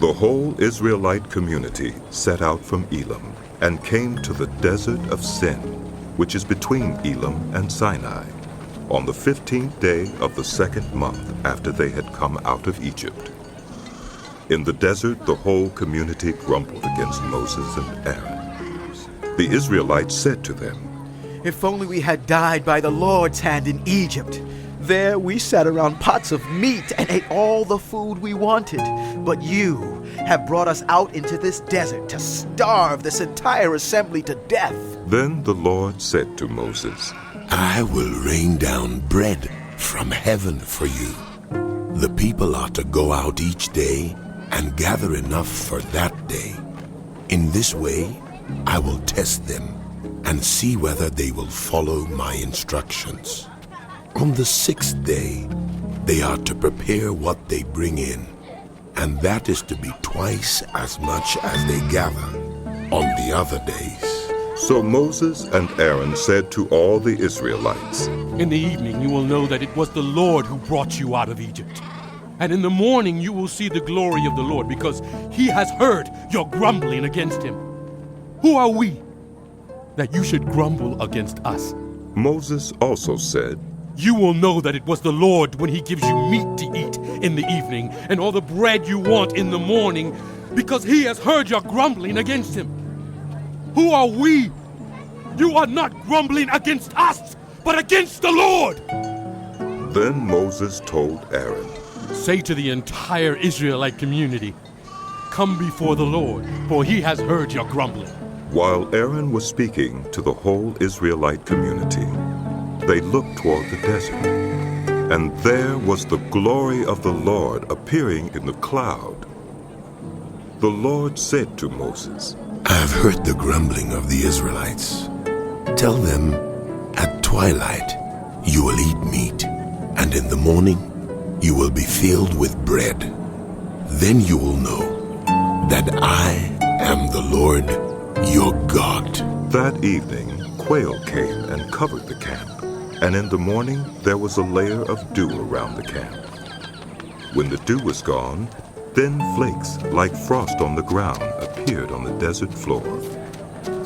The whole Israelite community set out from Elim and came to the desert of Sin, which is between Elim and Sinai, on the 15th day of the 2nd month after they had come out of Egypt. In the desert, the whole community grumbled against Moses and Aaron. The Israelites said to them, "If only we had died by the Lord's hand in Egypt. There we sat around pots of meat and ate all the food we wanted. But you have brought us out into this desert to starve this entire assembly to death." Then the Lord said to Moses, I will rain down bread from heaven for you. The people are to go out each day and gather enough for that day. In this way, I will test them and see whether they will follow my instructions. On the 6th day, they are to prepare what they bring in, and that is to be twice as much as they gather on the other days. So Moses and Aaron said to all the Israelites, In the evening you will know that it was the Lord who brought you out of Egypt. And in the morning you will see the glory of the Lord, because he has heard your grumbling against him. Who are we that you should grumble against us? Moses also said, You will know that it was the Lord when he gives you meat to eat in the evening and all the bread you want in the morning, because he has heard your grumbling against him. Who are we? You are not grumbling against us, but against the Lord. Then Moses told Aaron, Say to the entire Israelite community, Come before the Lord, for he has heard your grumbling. While Aaron was speaking to the whole Israelite community, they looked toward the desert, and there was the glory of the Lord appearing in the cloud. The Lord said to Moses, I have heard the grumbling of the Israelites. Tell them, at twilight you will eat meat, and in the morning you will be filled with bread. Then you will know that I am the Lord your God. That evening, quail came and covered the camp, and in the morning there was a layer of dew around the camp. When the dew was gone, thin flakes like frost on the ground appeared on the desert floor.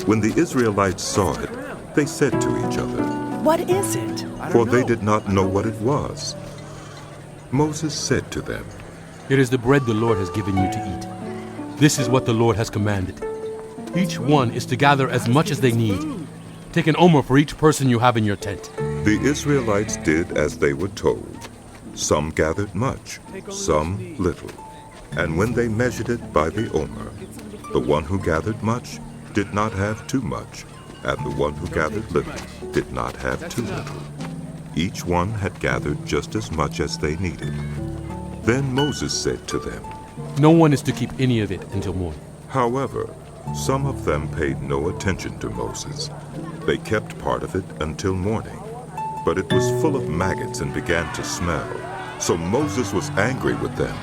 When the Israelites saw it, they said to each other, What is it? For they did not know what it was. Moses said to them, It is the bread the Lord has given you to eat. This is what the Lord has commanded. Each one is to gather as much as they need. Take an omer for each person you have in your tent. The Israelites did as they were told. Some gathered much, some little. And when they measured it by the omer, the one who gathered much did not have too much, and the one who gathered little did not have too little. Each one had gathered just as much as they needed. Then Moses said to them, No one is to keep any of it until morning. However, some of them paid no attention to Moses. They kept part of it until morning, but it was full of maggots and began to smell. So Moses was angry with them.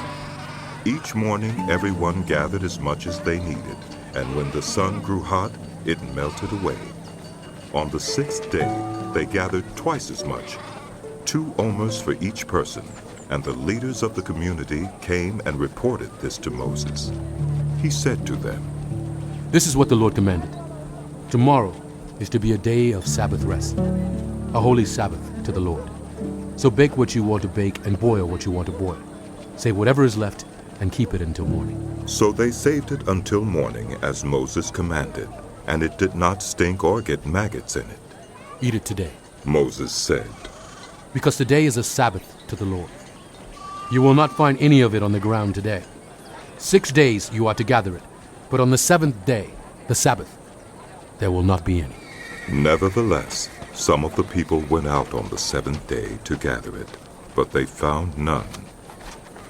Each morning everyone gathered as much as they needed, and when the sun grew hot, it melted away. On the 6th day they gathered twice as much, 2 omers for each person, and the leaders of the community came and reported this to Moses. He said to them, This is what the Lord commanded. Tomorrow is to be a day of Sabbath rest, a holy Sabbath to the Lord. So bake what you want to bake and boil what you want to boil. Save whatever is left and keep it until morning. So they saved it until morning as Moses commanded, and it did not stink or get maggots in it. Eat it today, Moses said, because today is a Sabbath to the Lord. You will not find any of it on the ground today. 6 days you are to gather it, but on the 7th day, the Sabbath, there will not be any. Nevertheless, some of the people went out on the 7th day to gather it, but they found none.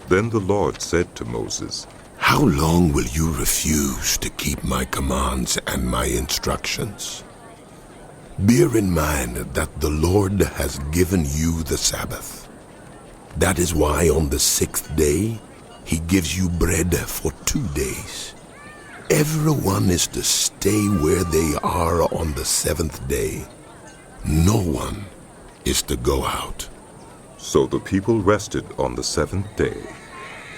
Then the Lord said to Moses, How long will you refuse to keep my commands and my instructions? Bear in mind that the Lord has given you the Sabbath. That is why on the 6th day he gives you bread for 2 days. Everyone is to stay where they are on the 7th day. No one is to go out. So the people rested on the 7th day.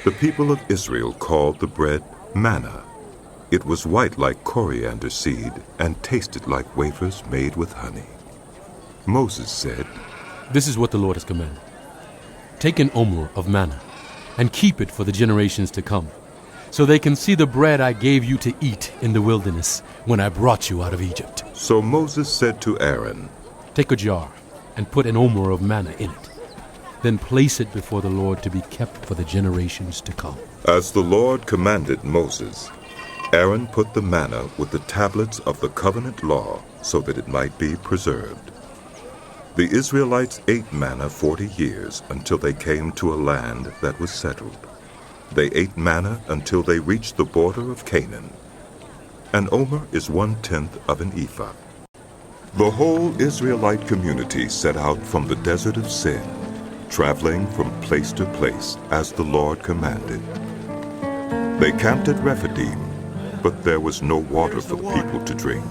The people of Israel called the bread manna. It was white like coriander seed and tasted like wafers made with honey. Moses said, This is what the Lord has commanded. Take an omer of manna and keep it for the generations to come, so they can see the bread I gave you to eat in the wilderness when I brought you out of Egypt. So Moses said to Aaron, Take a jar and put an omer of manna in it. Then place it before the Lord to be kept for the generations to come. As the Lord commanded Moses, Aaron put the manna with the tablets of the covenant law so that it might be preserved. The Israelites ate manna 40 years until they came to a land that was settled. They ate manna until they reached the border of Canaan. An omer is 1/10 of an ephah. The whole Israelite community set out from the desert of Sin, traveling from place to place as the Lord commanded. They camped at Rephidim, but there was no water for the people to drink.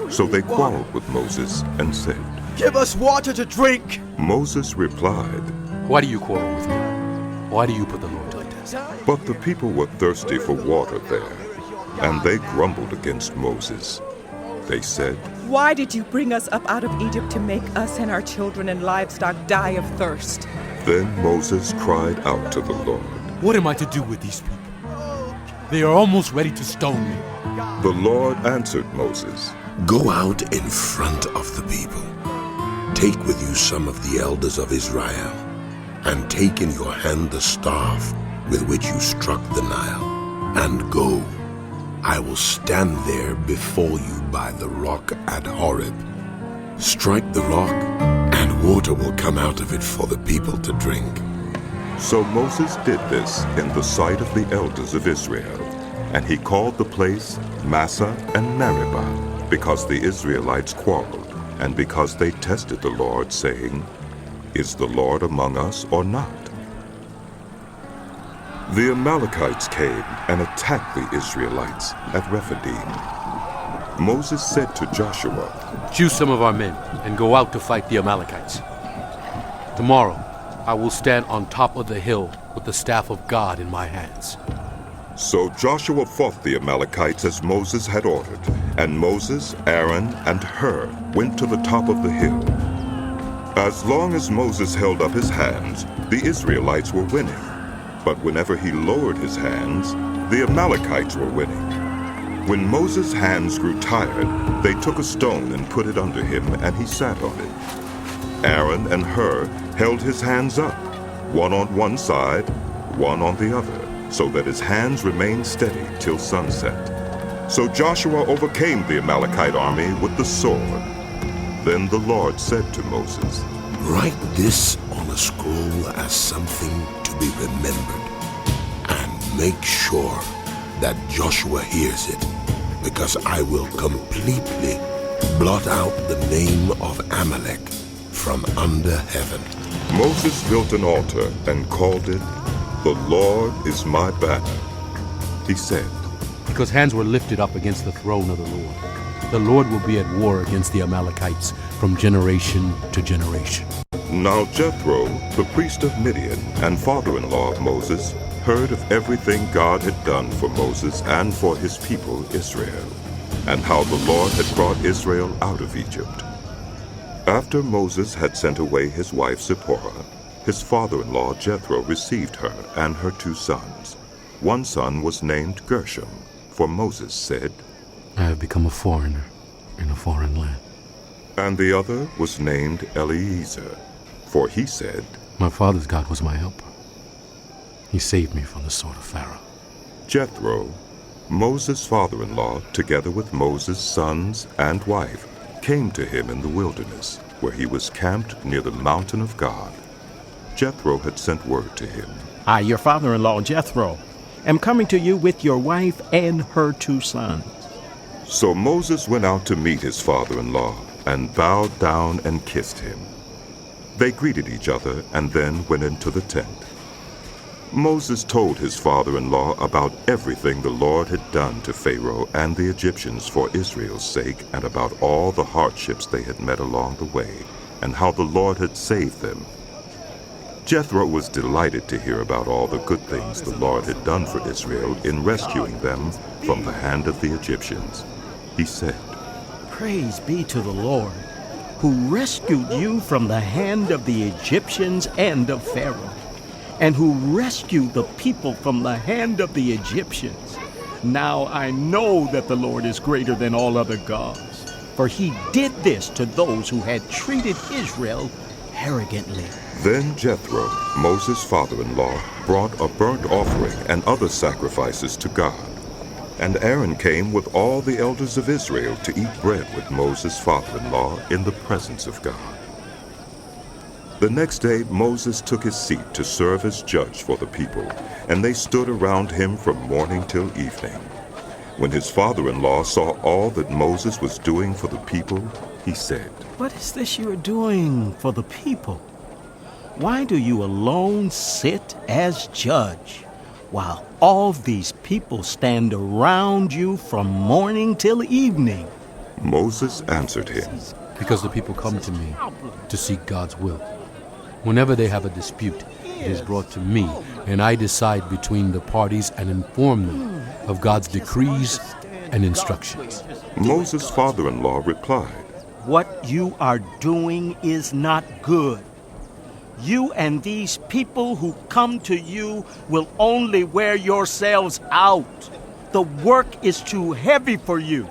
So they quarreled with Moses and said, Give us water to drink! Moses replied, Why do you quarrel with me? Why do you put the Lord to the test? But the people were thirsty for water there, and they grumbled against Moses. They said, Why did you bring us up out of Egypt to make us and our children and livestock die of thirst? Then Moses cried out to the Lord. What am I to do with these people? They are almost ready to stone me. The Lord answered Moses, Go out in front of the people. Take with you some of the elders of Israel, and take in your hand the staff with which you struck the Nile, and go. I will stand there before you by the rock at Horeb. Strike the rock, and water will come out of it for the people to drink. So Moses did this in the sight of the elders of Israel, and he called the place Massah and Meribah, because the Israelites quarreled, and because they tested the Lord, saying, Is the Lord among us or not? The Amalekites came and attacked the Israelites at Rephidim. Moses said to Joshua, Choose some of our men and go out to fight the Amalekites. Tomorrow I will stand on top of the hill with the staff of God in my hands. So Joshua fought the Amalekites as Moses had ordered, and Moses, Aaron, and Hur went to the top of the hill. As long as Moses held up his hands, the Israelites were winning. But whenever he lowered his hands, the Amalekites were winning. When Moses' hands grew tired, they took a stone and put it under him, and he sat on it. Aaron and Hur held his hands up, one on one side, one on the other, so that his hands remained steady till sunset. So Joshua overcame the Amalekite army with the sword. Then the Lord said to Moses, Write this on a scroll as something to be remembered, and make sure that Joshua hears it, because I will completely blot out the name of Amalek from under heaven. Moses built an altar and called it, The Lord is my banner. He said, Because hands were lifted up against the throne of the Lord. The Lord will be at war against the Amalekites from generation to generation. Now Jethro, the priest of Midian and father-in-law of Moses, heard of everything God had done for Moses and for his people Israel, and how the Lord had brought Israel out of Egypt. After Moses had sent away his wife Zipporah, his father-in-law Jethro received her and her 2 sons. One son was named Gershom, for Moses said, I have become a foreigner in a foreign land. and the other was named Eliezer, for he said, My father's God was my helper. He saved me from the sword of Pharaoh. Jethro, Moses' father-in-law, together with Moses' sons and wife, came to him in the wilderness, where he was camped near the mountain of God. Jethro had sent word to him, I, your father-in-law Jethro, am coming to you with your wife and her 2 sons. So Moses went out to meet his father-in-law and bowed down and kissed him. They greeted each other and then went into the tent. Moses told his father-in-law about everything the Lord had done to Pharaoh and the Egyptians for Israel's sake, and about all the hardships they had met along the way, and how the Lord had saved them. Jethro was delighted to hear about all the good things the Lord had done for Israel in rescuing them from the hand of the Egyptians. He said, Praise be to the Lord, who rescued you from the hand of the Egyptians and of Pharaoh, and who rescued the people from the hand of the Egyptians. Now I know that the Lord is greater than all other gods, for he did this to those who had treated Israel arrogantly. Then Jethro, Moses' father-in-law, brought a burnt offering and other sacrifices to God. And Aaron came with all the elders of Israel to eat bread with Moses' father-in-law in the presence of God. The next day Moses took his seat to serve as judge for the people, and they stood around him from morning till evening. When his father-in-law saw all that Moses was doing for the people, he said, What is this you are doing for the people? Why do you alone sit as judge, while all these people stand around you from morning till evening? Moses answered him, Because the people come to me to seek God's will. Whenever they have a dispute, it is brought to me, and I decide between the parties and inform them of God's decrees and instructions. Moses' father-in-law replied, What you are doing is not good. You and these people who come to you will only wear yourselves out. The work is too heavy for you.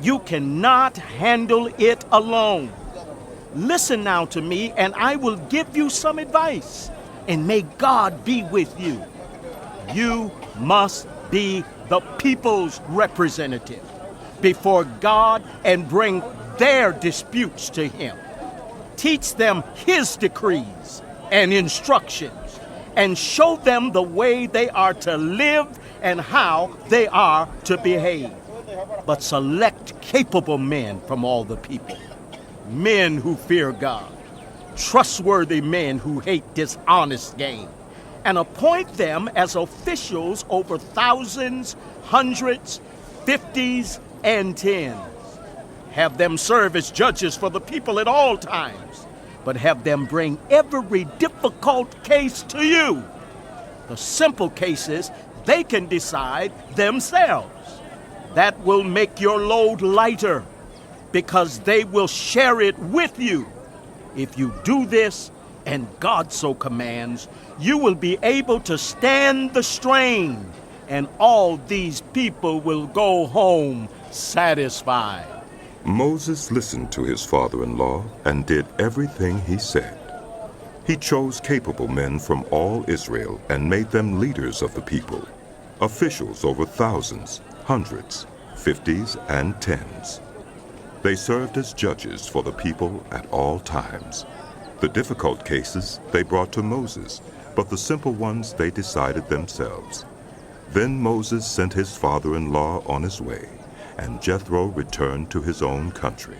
You cannot handle it alone. Listen now to me, and I will give you some advice, and may God be with you. You must be the people's representative before God and bring their disputes to him. Teach them his decrees and instructions, and show them the way they are to live and how they are to behave. But select capable men from all the people, men who fear God, trustworthy men who hate dishonest gain, and appoint them as officials over thousands, hundreds, fifties, and tens. Have them serve as judges for the people at all times, but have them bring every difficult case to you. The simple cases they can decide themselves. That will make your load lighter, because they will share it with you. If you do this, and God so commands, you will be able to stand the strain, and all these people will go home satisfied. Moses listened to his father-in-law and did everything he said. He chose capable men from all Israel and made them leaders of the people, officials over thousands, hundreds, fifties, and tens. They served as judges for the people at all times. The difficult cases they brought to Moses, but the simple ones they decided themselves. Then Moses sent his father-in-law on his way, and Jethro returned to his own country.